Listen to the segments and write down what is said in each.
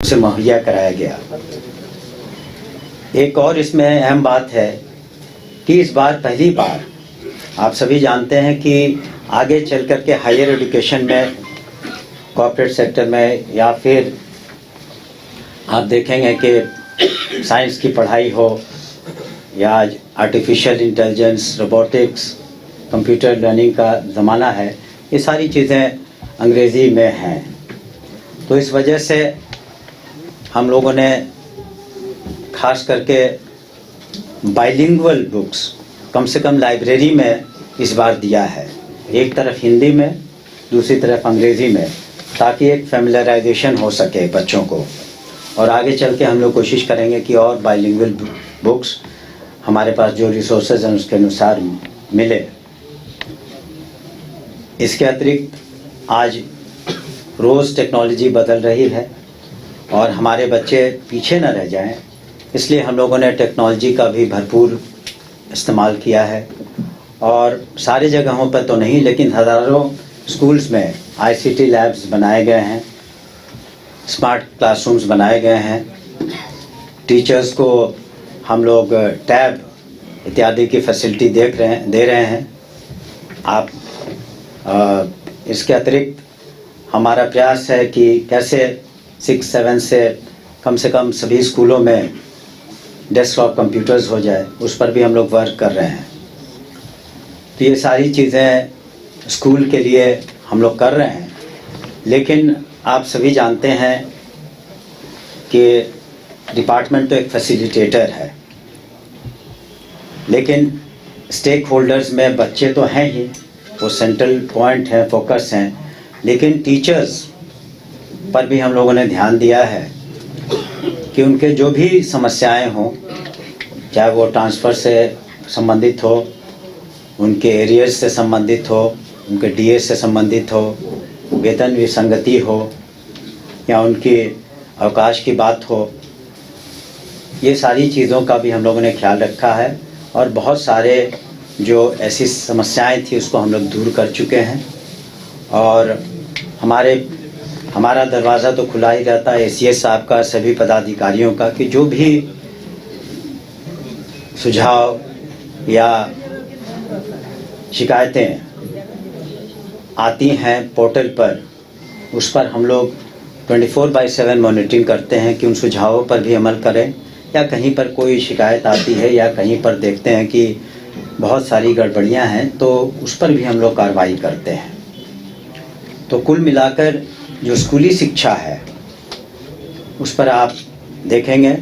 से मुहैया कराया गया। एक और इसमें अहम बात है कि इस बार पहली बार आप सभी जानते हैं कि आगे चल कर के हायर एजुकेशन में, कॉर्पोरेट सेक्टर में, या फिर आप देखेंगे कि साइंस की पढ़ाई हो या artificial intelligence, robotics, computer learning का ज़माना है, ये सारी चीज़ें अंग्रेज़ी में हैं। तो इस वजह से हम लोगों ने खास करके बाइलिंगुअल बुक्स कम से कम लाइब्रेरी में इस बार दिया है, एक तरफ हिंदी में, दूसरी तरफ अंग्रेज़ी में, ताकि एक फैमिलियराइजेशन हो सके बच्चों को। और आगे चल के हम लोग कोशिश करेंगे कि और बाइलिंगुअल बुक्स हमारे पास जो रिसोर्सेज हैं उसके अनुसार मिले। इसके अतिरिक्त आज रोज़ टेक्नोलॉजी बदल रही है और हमारे बच्चे पीछे न रह जाएं, इसलिए हम लोगों ने टेक्नोलॉजी का भी भरपूर इस्तेमाल किया है। और सारी जगहों पर तो नहीं, लेकिन हज़ारों स्कूल्स में आईसीटी लैब्स बनाए गए हैं, स्मार्ट क्लासरूम्स बनाए गए हैं, टीचर्स को हम लोग टैब इत्यादि की फैसिलिटी दे रहे हैं। आप इसके अतिरिक्त हमारा प्रयास है कि कैसे 6-7 से कम सभी स्कूलों में डेस्कटॉप कंप्यूटर्स हो जाए, उस पर भी हम लोग वर्क कर रहे हैं। तो ये सारी चीज़ें स्कूल के लिए हम लोग कर रहे हैं, लेकिन आप सभी जानते हैं कि डिपार्टमेंट तो एक फैसिलिटेटर है, लेकिन स्टेक होल्डर्स में बच्चे तो हैं ही, वो सेंट्रल पॉइंट हैं, फोकस हैं, लेकिन टीचर्स पर भी हम लोगों ने ध्यान दिया है कि उनके जो भी समस्याएं हों, चाहे वो ट्रांसफ़र से संबंधित हो, उनके एरियर्स से संबंधित हो, उनके डीए से संबंधित हो, वेतन विसंगति हो, या उनकी अवकाश की बात हो, ये सारी चीज़ों का भी हम लोगों ने ख्याल रखा है। और बहुत सारे जो ऐसी समस्याएं थी उसको हम लोग दूर कर चुके हैं। और हमारा दरवाज़ा तो खुला ही रहता है एसीएस साहब का, सभी पदाधिकारियों का, कि जो भी सुझाव या शिकायतें आती हैं पोर्टल पर, उस पर हम लोग 24/7 मॉनिटरिंग करते हैं कि उन सुझावों पर भी अमल करें, या कहीं पर कोई शिकायत आती है या कहीं पर देखते हैं कि बहुत सारी गड़बड़ियां हैं, तो उस पर भी हम लोग कार्रवाई करते हैं। तो कुल मिलाकर जो स्कूली शिक्षा है उस पर आप देखेंगे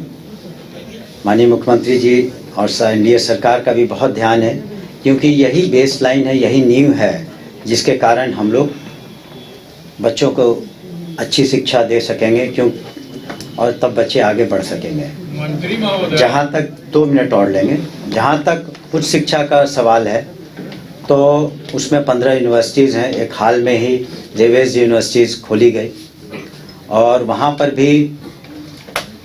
माननीय मुख्यमंत्री जी और एनडीए सरकार का भी बहुत ध्यान है, क्योंकि यही बेस लाइन है, यही नींव है जिसके कारण हम लोग बच्चों को अच्छी शिक्षा दे सकेंगे, और तब बच्चे आगे बढ़ सकेंगे। जहाँ तक 2 मिनट और लेंगे, जहाँ तक उच्च शिक्षा का सवाल है, तो उसमें 15 यूनिवर्सिटीज़ हैं। एक हाल में ही जेवेस यूनिवर्सिटीज़ खोली गई और वहाँ पर भी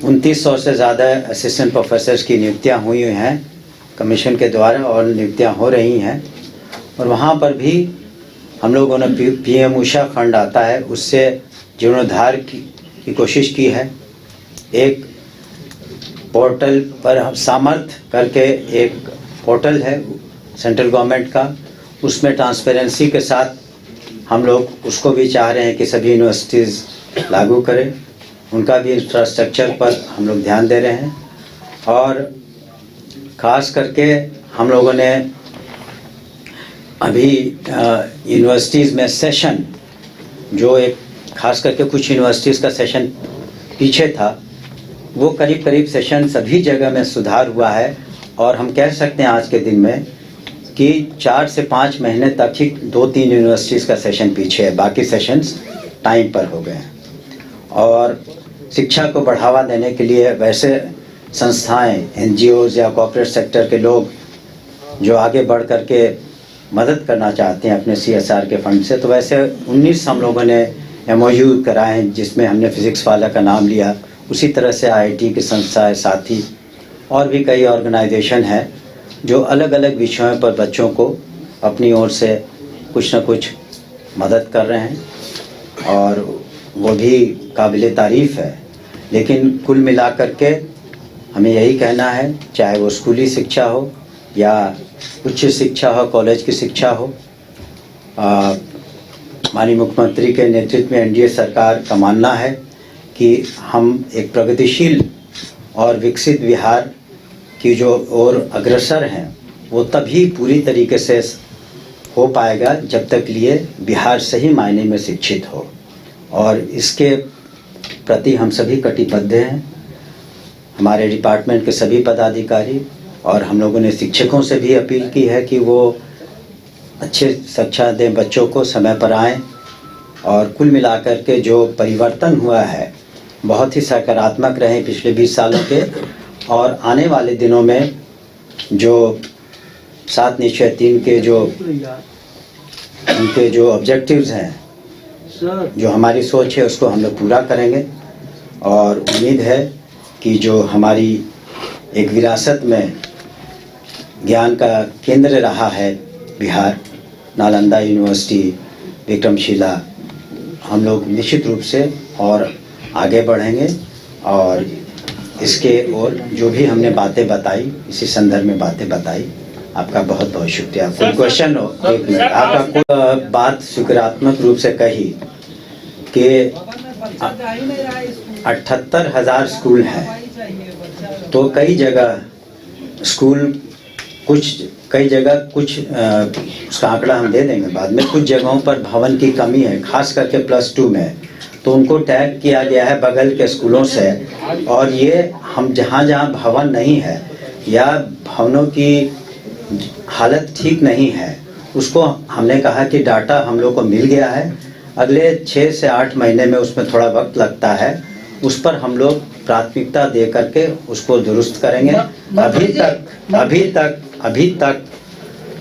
2900 से ज़्यादा असिस्टेंट प्रोफेसर्स की नियुक्तियाँ हुई हैं कमीशन के द्वारा, और नियुक्तियाँ हो रही हैं। और वहाँ पर भी हम लोगों ने पीएम उषा फंड आता है, उससे जीर्णोद्धार की कोशिश की है। एक पोर्टल पर हम सामर्थ्य करके एक पोर्टल है सेंट्रल गवर्नमेंट का, उसमें ट्रांसपेरेंसी के साथ हम लोग उसको भी चाह रहे हैं कि सभी यूनिवर्सिटीज़ लागू करें। उनका भी इंफ्रास्ट्रक्चर पर हम लोग ध्यान दे रहे हैं। और ख़ास करके हम लोगों ने अभी यूनिवर्सिटीज़ में सेशन, जो एक ख़ास करके कुछ यूनिवर्सिटीज़ का सेशन पीछे था, वो करीब सेशन सभी जगह में सुधार हुआ है। और हम कह सकते हैं आज के दिन में कि 4 से 5 महीने तक ही 2-3 यूनिवर्सिटीज़ का सेशन पीछे है, बाकी सेशंस टाइम पर हो गए हैं। और शिक्षा को बढ़ावा देने के लिए वैसे संस्थाएं, एनजीओज़ या कॉर्पोरेट सेक्टर के लोग जो आगे बढ़ कर के मदद करना चाहते हैं अपने सीएसआर के फंड से, तो वैसे 19 हम लोगों ने एमओयू कराए हैं, जिसमें हमने फिज़िक्स वाला का नाम लिया। उसी तरह से आईआईटी की संस्था है, साथी और भी कई ऑर्गेनाइजेशन हैं जो अलग अलग विषयों पर बच्चों को अपनी ओर से कुछ न कुछ मदद कर रहे हैं, और वो भी काबिले तारीफ़ है। लेकिन कुल मिलाकर के हमें यही कहना है, चाहे वो स्कूली शिक्षा हो या उच्च शिक्षा हो, कॉलेज की शिक्षा हो, माननीय मुख्यमंत्री के नेतृत्व में एनडीए सरकार का मानना है कि हम एक प्रगतिशील और विकसित बिहार की जो ओर अग्रसर हैं वो तभी पूरी तरीके से हो पाएगा जब तक लिए बिहार सही मायने में शिक्षित हो, और इसके प्रति हम सभी कटिबद्ध हैं। हमारे डिपार्टमेंट के सभी पदाधिकारी और हम लोगों ने शिक्षकों से भी अपील की है कि वो अच्छे शिक्षा दें, बच्चों को समय पर आएँ, और कुल मिलाकर के जो परिवर्तन हुआ है बहुत ही सकारात्मक रहे पिछले 20 सालों के, और आने वाले दिनों में जो 7 निश्चय 3 के जो उनके जो ऑब्जेक्टिव्स हैं, जो हमारी सोच है उसको हम लोग पूरा करेंगे। और उम्मीद है कि जो हमारी एक विरासत में ज्ञान का केंद्र रहा है बिहार, नालंदा यूनिवर्सिटी, विक्रमशिला, हम लोग निश्चित रूप से और आगे बढ़ेंगे। और इसके और जो भी हमने बातें बताई, इसी संदर्भ में बातें बताई, आपका बहुत बहुत शुक्रिया। कोई क्वेश्चन हो? एक मिनट। आपका कोई बात सकारात्मक रूप से कही कि 78,000 स्कूल हैं, तो कई जगह स्कूल कई जगह कुछ उसका आंकड़ा हम दे देंगे बाद में, कुछ जगहों पर भवन की कमी है, खास करके +2 में, तो उनको टैग किया गया है बगल के स्कूलों से। और ये हम जहाँ जहाँ भवन नहीं है या भवनों की हालत ठीक नहीं है, उसको हमने कहा कि डाटा हम लोग को मिल गया है, अगले 6 से 8 महीने में उसमें थोड़ा वक्त लगता है, उस पर हम लोग प्राथमिकता दे करके उसको दुरुस्त करेंगे। अभी तक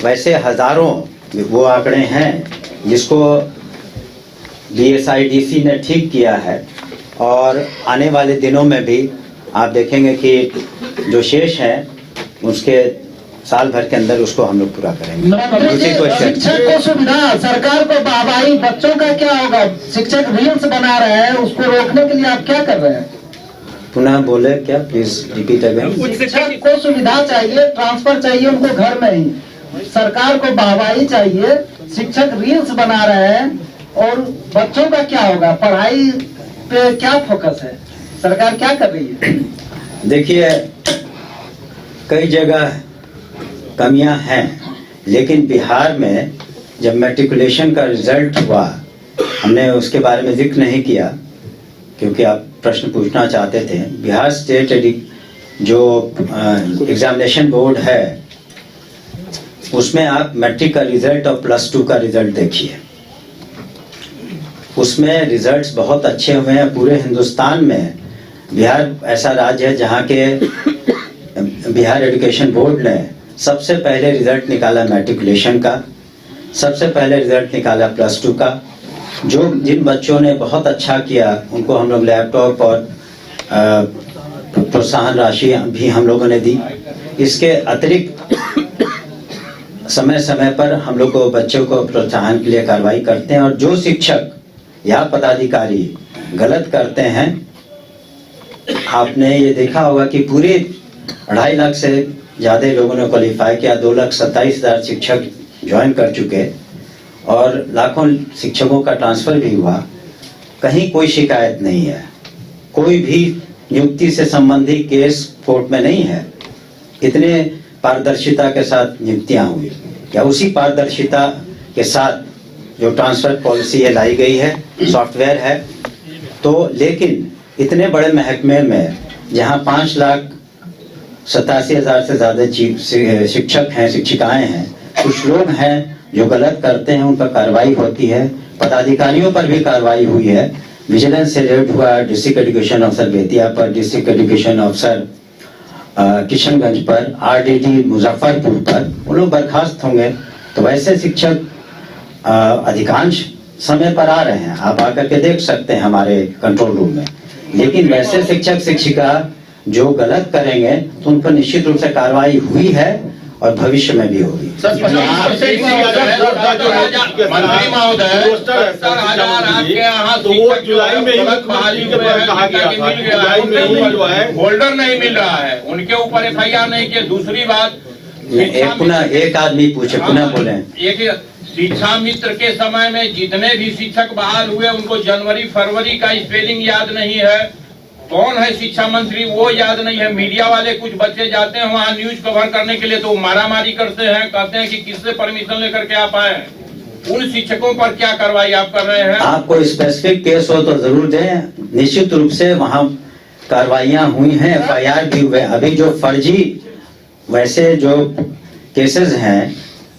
वैसे हज़ारों वो आंकड़े हैं जिसको DSIDC ने ठीक किया है, और आने वाले दिनों में भी आप देखेंगे कि जो शेष है उसके साल भर के अंदर उसको हम लोग पूरा करेंगे। दूसरी क्वेश्चन, शिक्षक को सुविधा, सरकार को वाहवाही, बच्चों का क्या होगा? शिक्षक रील्स बना रहे हैं, उसको रोकने के लिए आप क्या कर रहे हैं? पुनः बोले क्या, प्लीज रिपीट अगेन। शिक्षक को सुविधा चाहिए, ट्रांसफर चाहिए उनको घर में ही, सरकार को वाहवाही चाहिए, शिक्षक रील्स बना रहे हैं, और बच्चों का क्या होगा? पढ़ाई पे क्या फोकस है? सरकार क्या कर रही है? देखिए, कई जगह कमियां हैं, लेकिन बिहार में जब मैट्रिकुलेशन का रिजल्ट हुआ, हमने उसके बारे में जिक्र नहीं किया क्योंकि आप प्रश्न पूछना चाहते थे। बिहार स्टेट जो एग्जामिनेशन बोर्ड है उसमें आप मैट्रिक का रिजल्ट और +2 का रिजल्ट देखिए, उसमें रिजल्ट्स बहुत अच्छे हुए हैं। पूरे हिंदुस्तान में बिहार ऐसा राज्य है जहाँ के बिहार एजुकेशन बोर्ड ने सबसे पहले रिजल्ट निकाला मैट्रिकुलेशन का, सबसे पहले रिजल्ट निकाला +2 का। जिन बच्चों ने बहुत अच्छा किया उनको हम लोग लैपटॉप और प्रोत्साहन राशि भी हम लोगों ने दी। इसके अतिरिक्त समय समय पर हम लोग को बच्चों को प्रोत्साहन के लिए कार्रवाई करते हैं, और जो शिक्षक या पदाधिकारी गलत करते हैं, आपने ये देखा होगा कि पूरे 2.5 लाख से ज़्यादा लोगों ने क्वालिफाई किया, 2,27,000 शिक्षक ज्वाइन कर चुके, और लाखों शिक्षकों का ट्रांसफर भी हुआ। कहीं कोई शिकायत नहीं है, कोई भी नियुक्ति से संबंधी केस कोर्ट में नहीं है। इतने पारदर्शिता के साथ नियुक्तियां हुई, या उसी पारदर्शिता के साथ जो ट्रांसफर पॉलिसी लाई गई है, सॉफ्टवेयर है। तो लेकिन इतने बड़े महकमे में जहां 5,87,000 से ज़्यादा शिक्षक हैं, शिक्षिकाएं हैं, कुछ लोग हैं जो गलत करते हैं, उन पर कार्रवाई होती है। पदाधिकारियों पर भी कार्रवाई हुई है। विजिलेंस से रेड हुआ डिस्ट्रिक्ट एजुकेशन ऑफिसर बेतिया पर, डिस्ट्रिक्ट एजुकेशन ऑफिसर किशनगंज पर, RDD मुजफ्फरपुर पर, वो लोग बर्खास्त होंगे। तो वैसे शिक्षक अधिकांश समय पर आ रहे हैं, आप आकर के देख सकते हैं हमारे कंट्रोल रूम में। लेकिन वैसे शिक्षक शिक्षिका जो गलत करेंगे तो उन पर निश्चित रूप से कार्रवाई हुई है, और भविष्य में भी होगी। मंत्री महोदय 70,000 आपके यहाँ तो वो जुलाई में ही बहाली के बाद कहा गया था, जुलाई में ही जो है होल्डर नहीं मिल रहा है, उनके ऊपर FIR नहीं किया। दूसरी बात, पुनः एक आदमी पूछे, पुनः बोले। एक शिक्षा मित्र के समय में जितने भी शिक्षक बहाल हुए उनको जनवरी फरवरी का स्पेलिंग याद नहीं है। कौन है शिक्षा मंत्री वो याद नहीं है। मीडिया वाले कुछ बच्चे जाते हैं वहाँ न्यूज कवर करने के लिए तो मारामारी करते हैं, कहते हैं कि किससे परमिशन लेकर के आप आए। उन शिक्षकों पर क्या कार्रवाई आप कर रहे हैं? आपको स्पेसिफिक केस हो तो जरूर दें। निश्चित रूप से वहाँ कार्रवाइयाँ हुई हैं, FIR भी हुए। अभी जो फर्जी वैसे जो केसेस हैं,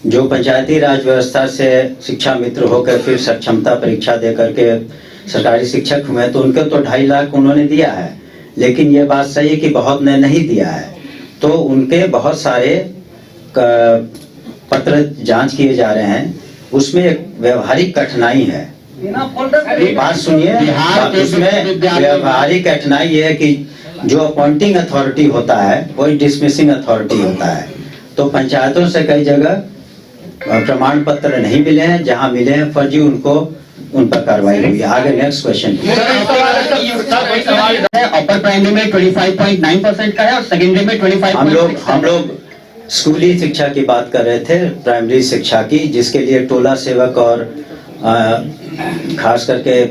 जो पंचायती राज व्यवस्था से शिक्षा मित्र होकर फिर सक्षमता परीक्षा दे करके सरकारी शिक्षक हुए, तो उनके तो 2.5 लाख उन्होंने दिया है। लेकिन ये बात सही है कि बहुत ने नहीं दिया है, तो उनके बहुत सारे पत्र जांच किए जा रहे हैं। उसमें एक व्यवहारिक कठिनाई है। बात सुनिए, उसमें व्यवहारिक कठिनाई ये है कि जो अपॉइंटिंग अथॉरिटी होता है वही डिसमिसिंग अथॉरिटी होता है। तो पंचायतों से कई जगह प्रमाण पत्र नहीं मिले हैं, जहां मिले हैं फर्जी उनको उन पर कार्रवाई हुई है। आगे नेक्स्ट क्वेश्चन। अपर प्राइमरी में 25.9% का है और सेकेंडरी में 25। हम लोग स्कूली शिक्षा की बात कर रहे थे, प्राइमरी शिक्षा की, जिसके लिए टोला सेवक और खास करके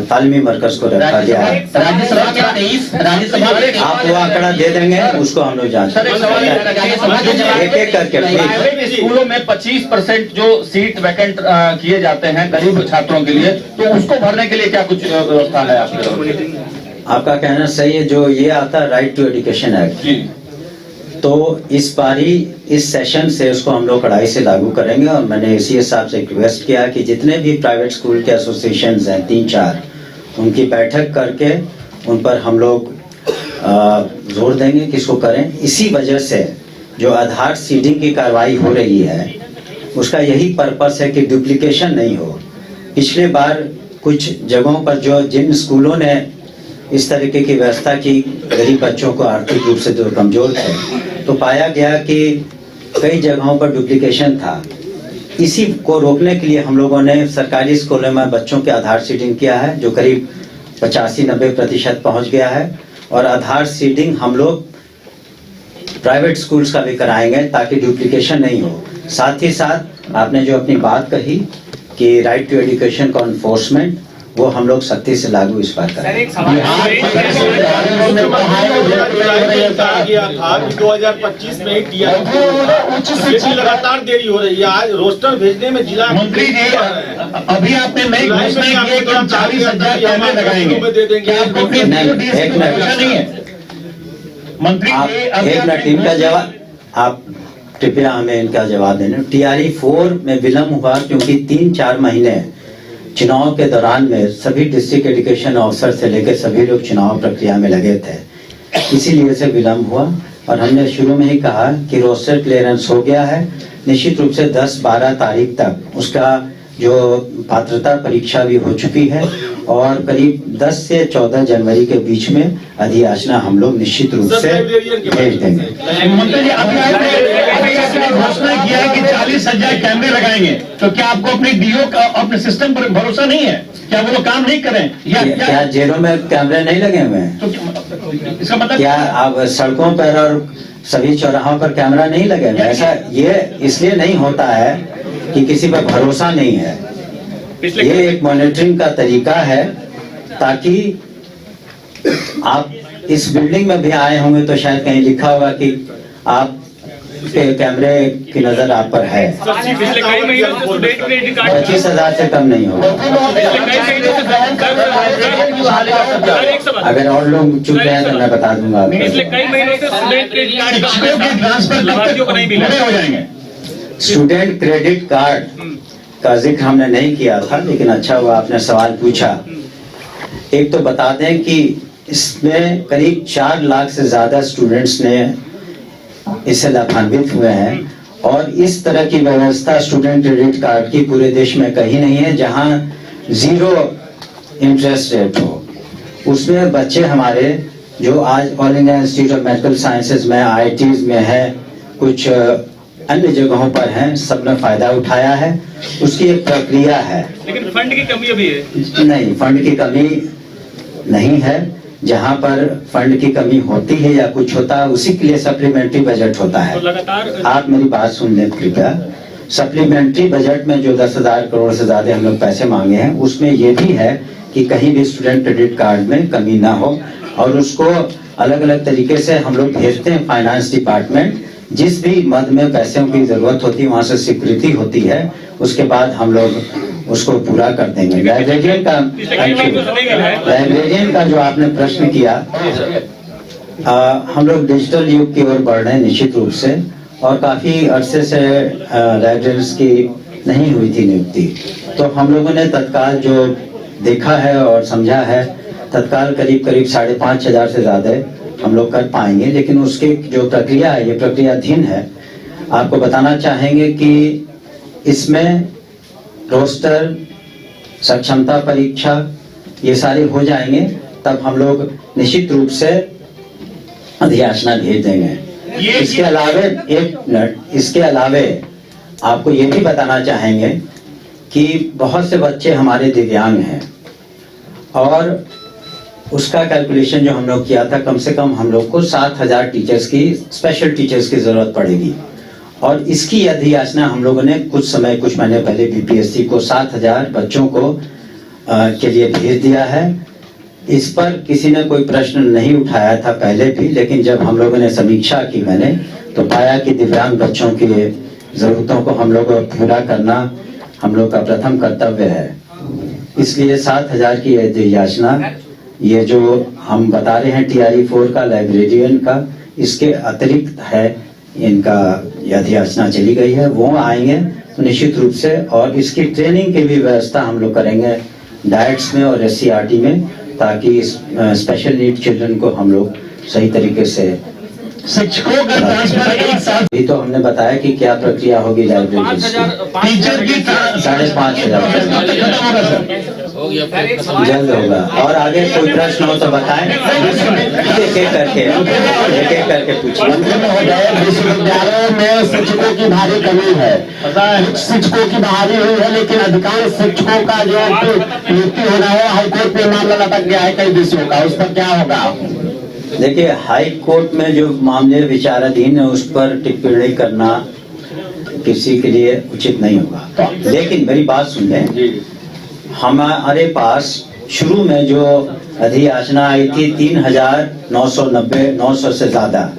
तालीमी मरकज को रखा गया है। राज्यसभा के 23 आप वो आंकड़ा दे देंगे, उसको हम लोग जांच एक एक करके। स्कूलों में 25% जो सीट वैकेंट किए जाते हैं गरीब छात्रों के लिए, तो उसको भरने के लिए क्या कुछ व्यवस्था है आपके? आपका कहना सही है। जो ये आता है राइट टू एजुकेशन एक्ट, तो इस बारी इस सेशन से उसको हम लोग कड़ाई से लागू करेंगे। और मैंने ACS साहब से रिक्वेस्ट किया कि जितने भी प्राइवेट स्कूल के एसोसिएशंस हैं 3-4, उनकी बैठक करके उन पर हम लोग जोर देंगे कि इसको करें। इसी वजह से जो आधार सीडिंग की कार्रवाई हो रही है उसका यही पर्पस है कि डुप्लीकेशन नहीं हो। पिछले बार कुछ जगहों पर जो जिन स्कूलों ने इस तरीके की व्यवस्था की, गरीब बच्चों को आर्थिक रूप से जो कमजोर थे, तो पाया गया कि कई जगहों पर डुप्लीकेशन था। इसी को रोकने के लिए हम लोगों ने सरकारी स्कूलों में बच्चों के आधार सीडिंग किया है, जो करीब 85-90% पहुंच गया है। और आधार सीडिंग हम लोग प्राइवेट स्कूल्स का भी कराएंगे ताकि डुप्लीकेशन नहीं हो। साथ ही साथ आपने जो अपनी बात कही कि राइट टू एजुकेशन का एनफोर्समेंट, वो हम लोग सख्ती से लागू इस बार करें। कहा गया था कि 2025 में ही TRP लगातार देरी हो रही है। आज रोस्टर भेजने में जिला मंत्री जी, अभी आपने नई घोषणा की है कि हम 40,000 कैमरे लगाएंगे, क्या आपको नहीं है? मंत्री आप एक मिनट इनका जवाब, आप कृपया हमें इनका जवाब देना। TRE-4 में विलम्ब हुआ क्योंकि 3-4 महीने चुनाव के दौरान में सभी डिस्ट्रिक्ट एजुकेशन ऑफिसर से लेकर सभी लोग चुनाव प्रक्रिया में लगे थे, इसीलिए से विलम्ब हुआ। और हमने शुरू में ही कहा कि रोस्टर क्लियरेंस हो गया है। निश्चित रूप से 10-12 तारीख तक उसका जो पात्रता परीक्षा भी हो चुकी है और करीब 10 से 14 जनवरी के बीच में अधियाचना हम लोग निश्चित रूप से भेज देंगे। मंत्री जी, अभी आपने घोषणा किया है कि 40,000 कैमरे लगाएंगे, तो क्या आपको अपनी DO का अपने सिस्टम पर भरोसा नहीं है? क्या वो लोग काम नहीं करें? क्या जेलों में कैमरे नहीं लगे हुए हैं? तो इसका मतलब क्या आप सड़कों पर और सभी चौराहों पर कैमरा नहीं लगे हुए? ऐसा ये इसलिए नहीं होता है कि किसी पर भरोसा नहीं है। ये एक मॉनिटरिंग का तरीका है, ताकि आप इस बिल्डिंग में भी आए होंगे तो शायद कहीं लिखा होगा कि आप के कैमरे की नजर आप पर है। 25,000 से कम नहीं होगा। अगर और लोग चुप रहे तो मैं बता दूंगा। पिछले कई महीनों से स्टूडेंट क्रेडिट कार्ड का जिक्र हमने नहीं किया था, लेकिन अच्छा हुआ आपने सवाल पूछा। एक तो बता दें कि इसमें करीब 4 लाख से ज्यादा स्टूडेंट्स ने इससे लाभान्वित हुए हैं। और इस तरह की व्यवस्था स्टूडेंट क्रेडिट कार्ड की पूरे देश में कहीं नहीं है, जहां 0 इंटरेस्ट रेट हो। उसमें बच्चे हमारे जो आज all India institute of medical sciences में, IITs में है, कुछ अन्य जगहों पर हैं, सबने फायदा उठाया है। उसकी एक प्रक्रिया है। लेकिन फंड की कमी अभी है। नहीं, फंड की कमी नहीं है। जहां पर फंड की कमी होती है या कुछ होता है, उसी के लिए सप्लीमेंट्री बजट होता है। तो लगातार आप मेरी बात सुन लें कृपया। सप्लीमेंट्री बजट में जो 10,000 करोड़ से ज्यादा हम लोग पैसे मांगे हैं, उसमें ये भी है कि कहीं भी स्टूडेंट क्रेडिट कार्ड में कमी ना हो, और उसको अलग अलग तरीके से हम लोग भेजते हैं फाइनेंस डिपार्टमेंट। जिस भी मद में पैसों की जरूरत होती है वहां से स्वीकृति होती है, उसके बाद हम लोग उसको पूरा कर देंगे। लाइब्रेरियन का जो आपने प्रश्न किया, हम लोग डिजिटल युग की ओर बढ़ रहे हैं निश्चित रूप से, और काफी अरसे से लाइब्रेरियंस की नहीं हुई थी नियुक्ति। तो हम लोगों ने तत्काल जो देखा है और समझा है, तत्काल करीब 5,500 से ज्यादा हम लोग कर पाएंगे। लेकिन उसकी जो प्रक्रिया है, ये प्रक्रियाधीन है। आपको बताना चाहेंगे कि इसमें रोस्टर, सक्षमता परीक्षा, ये सारे हो जाएंगे, तब हम लोग निश्चित रूप से अधियाचना भेज देंगे। इसके अलावे एक मिनट, इसके अलावे आपको ये भी बताना चाहेंगे कि बहुत से बच्चे हमारे दिव्यांग हैं, और उसका कैलकुलेशन जो हम लोग किया था, कम से कम हम लोग को 7,000 टीचर्स की, स्पेशल टीचर्स की जरूरत पड़ेगी। और इसकी अधियाचना हम लोगों ने कुछ महीने पहले बीपीएससी को 7,000 बच्चों को के लिए भेज दिया है। इस पर किसी ने कोई प्रश्न नहीं उठाया था पहले भी, लेकिन जब हम लोगों ने समीक्षा की मैंने, तो पाया कि दिव्यांग बच्चों की जरूरतों को हम लोग को पूरा करना हम लोग का प्रथम कर्तव्य है। इसलिए 7,000 की अधियाचना, ये जो हम बता रहे हैं TRE 4 का, लाइब्रेरियन का, इसके अतिरिक्त है इनका अधियाचना चली गई है। वो आएंगे तो निश्चित रूप से, और इसकी ट्रेनिंग की भी व्यवस्था हम लोग करेंगे डाइट्स में और SCRT में, ताकि स्पेशल नीड चिल्ड्रन को हम लोग सही तरीके से शिक्षकों का ट्रांसफर एक साथ, अभी तो हमने बताया कि क्या प्रक्रिया होगी लाइब्रेरी की। 5,000 की 5,500 जल्द होगा। और आगे कोई प्रश्न हो तो बताएं, एक एक करके पूछिए। विश्वविद्यालयों में शिक्षकों की भारी कमी है, शिक्षकों की बहाली हुई है, लेकिन अधिकांश शिक्षकों का जो नियुक्ति हो रहा है, हाईकोर्ट में मामला लटक गया है कई विषयों का, उस पर क्या होगा? देखिए, हाई कोर्ट में जो मामले विचाराधीन है, उस पर टिप्पणी करना किसी के लिए उचित नहीं होगा। लेकिन मेरी बात सुन लें, हमारे पास शुरू में जो अधियाचना आई थी 3,990 से ज्यादा,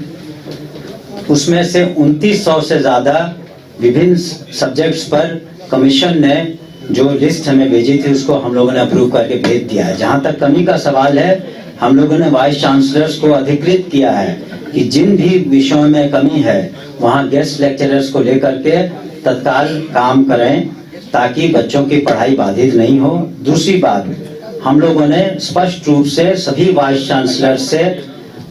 उसमें से 2,900 से ज्यादा विभिन्न सब्जेक्ट्स पर कमीशन ने जो लिस्ट हमें भेजी थी, उसको हम लोगों ने अप्रूव करके भेज दिया है। जहां तक कमी का सवाल है, हम लोगों ने वाइस चांसलर्स को अधिकृत किया है कि जिन भी विषयों में कमी है, वहां गेस्ट लेक्चरर्स को लेकर के तत्काल काम करें, ताकि बच्चों की पढ़ाई बाधित नहीं हो। दूसरी बात, हम लोगों ने स्पष्ट रूप से सभी वाइस चांसलर से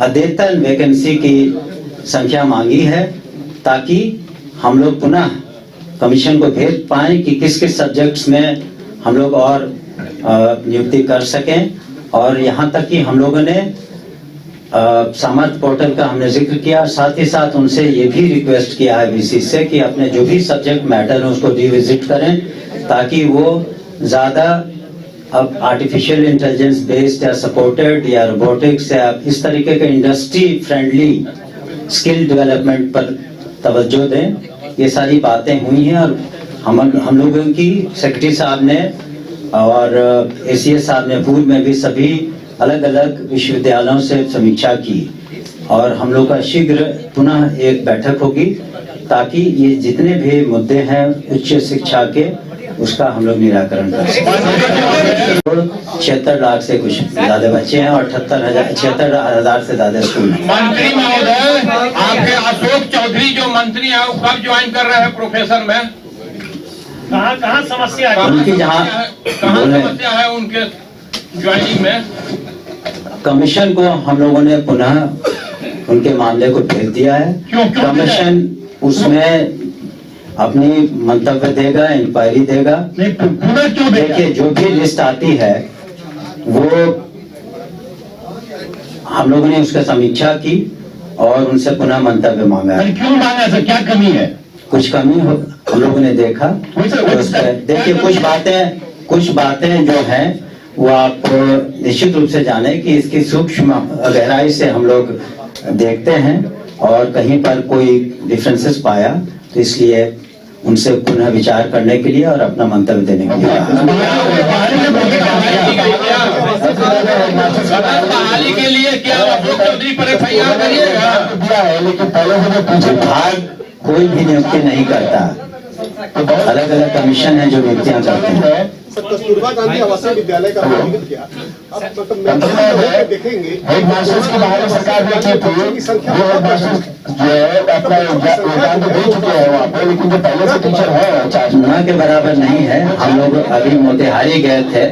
अद्यतन वैकेंसी की संख्या मांगी है, ताकि हम लोग पुनः कमीशन को भेज पाए कि किस किस सब्जेक्ट्स में हम लोग और नियुक्ति कर सकें। और यहाँ तक कि हम लोगों ने सामर्थ पोर्टल का हमने जिक्र किया, साथ ही साथ उनसे ये भी रिक्वेस्ट किया है VC से कि अपने जो भी सब्जेक्ट मैटर है उसको रिविजिट करें, ताकि वो ज्यादा अब आर्टिफिशियल इंटेलिजेंस बेस्ड या सपोर्टेड या रोबोटिक्स या इस तरीके के इंडस्ट्री फ्रेंडली स्किल डेवलपमेंट पर तवज्जो दें। ये सारी बातें हुई हैं, और हम लोगों की सेक्रेटरी साहब ने और ACS साहब ने पूर्व में भी सभी अलग अलग विश्वविद्यालयों से समीक्षा की, और हम लोग का शीघ्र पुनः एक बैठक होगी, ताकि ये जितने भी मुद्दे हैं उच्च शिक्षा के, उसका हम लोग निराकरण कर सकें। 76 लाख से कुछ ज्यादा बच्चे हैं और 76,000 से ज्यादा स्कूल हैं। मंत्री महोदय, आपके अशोक चौधरी जो मंत्री है, वो कब ज्वाइन कर रहे हैं प्रोफेसर में? कहाँ समस्या है? उनकी जहाँ समस्या है उनके ज्वाइनिंग में? कमीशन को हम लोगों ने पुनः उनके मामले को भेज दिया है। कमीशन उसमें अपनी मंतव्य देगा, इंक्वायरी देगा। देखिए, जो भी लिस्ट आती है वो हम लोगों ने उसका समीक्षा की और उनसे पुनः मंतव्य मांगा है। क्यों मांगा सर, क्या कमी है? कुछ कमी हो हम लोगों ने देखा तो उस पर देखिए कुछ बातें जो हैं वो आप निश्चित रूप से जाने कि इसकी सूक्ष्म गहराई से हम लोग देखते हैं और कहीं पर कोई डिफरेंसेस पाया तो इसलिए उनसे पुनः विचार करने के लिए और अपना मंतव्य देने के लिए बहाली के लिए क्या अशोक चौधरी पर FIR करिएगा? दिया है, लेकिन पहले से जो पूछे विभाग कोई भी नियुक्ति नहीं करता, अलग अलग कमीशन है जो नियुक्तियां करते हैं। कस्तूरबा गांधी आवासीय विद्यालय का उल्लेख किया। अब मतलब देखेंगे हेड मास्टर्स की बाहर सरकार देखी थी, की संख्या जो हेड मास्टर्स जो है अपना योगदान तो दे चुके हैं वहाँ पे, लेकिन जो पहले से टीचर है चार्ज न के बराबर नहीं है। हम लोग अभी मोतिहारी गए थे,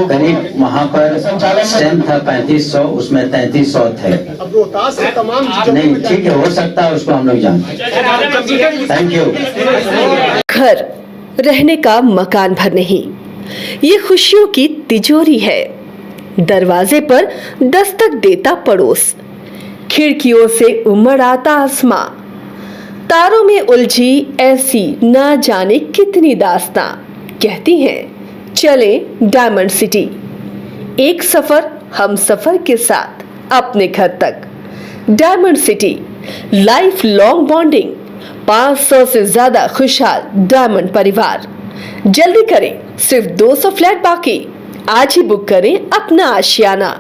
करीब वहाँ पर स्ट्रेंथ था 3500, उसमें 3300 थे। अब रोहतास से तमाम नहीं ठीक है, हो सकता है, उसको हम लोग जानते हैं। Thank you. घर रहने का मकान भर नहीं, ये खुशियों की तिजोरी है। दरवाजे पर दस्तक देता पड़ोस, खिड़कियों से उमड़ आता आसमां, तारों में उलझी ऐसी ना जाने कितनी दास्तां। कहती हैं चले डायमंड सिटी, एक सफर हम सफर के साथ अपने घर तक। Diamond city, life long bonding, 500 से ज्यादा खुशहाल डायमंड परिवार। जल्दी करें, सिर्फ 200 फ्लैट बाकी। आज ही बुक करें अपना आशियाना।